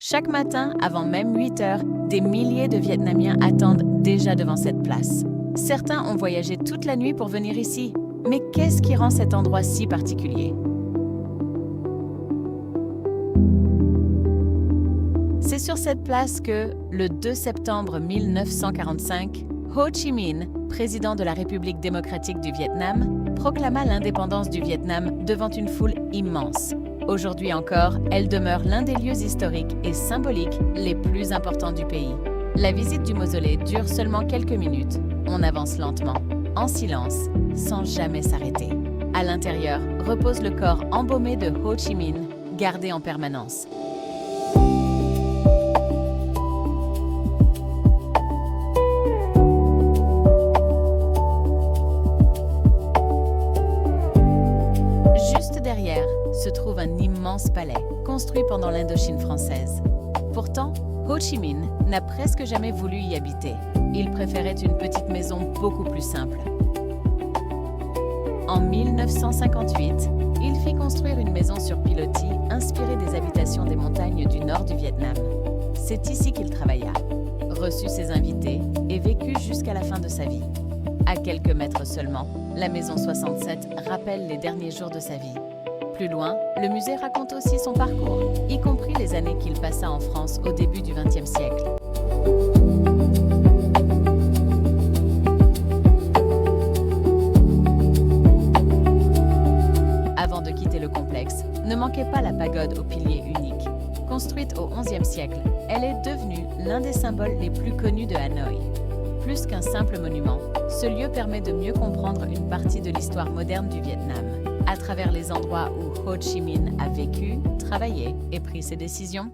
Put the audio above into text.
Chaque matin, avant même 8 heures, des milliers de Vietnamiens attendent déjà devant cette place. Certains ont voyagé toute la nuit pour venir ici. Mais qu'est-ce qui rend cet endroit si particulier? C'est sur cette place que, le 2 septembre 1945, Ho Chi Minh, président de la République démocratique du Vietnam, proclama l'indépendance du Vietnam devant une foule immense. Aujourd'hui encore, elle demeure l'un des lieux historiques et symboliques les plus importants du pays. La visite du mausolée dure seulement quelques minutes. On avance lentement, en silence, sans jamais s'arrêter. À l'intérieur repose le corps embaumé de Ho Chi Minh, gardé en permanence. Juste derrière se trouve un immense palais, construit pendant l'Indochine française. Pourtant, Ho Chi Minh n'a presque jamais voulu y habiter. Il préférait une petite maison beaucoup plus simple. En 1958, il fit construire une maison sur pilotis inspirée des habitations des montagnes du nord du Vietnam. C'est ici qu'il travailla, reçut ses invités et vécut jusqu'à la fin de sa vie. À quelques mètres seulement, la maison 67 rappelle les derniers jours de sa vie. Plus loin, le musée raconte aussi son parcours, y compris les années qu'il passa en France au début du XXe siècle. Avant de quitter le complexe, ne manquez pas la pagode aux piliers uniques. Construite au XIe siècle, elle est devenue l'un des symboles les plus connus de Hanoï. Plus qu'un simple monument, ce lieu permet de mieux comprendre une partie de l'histoire moderne du Vietnam, à travers les endroits où Ho Chi Minh a vécu, travaillé et pris ses décisions.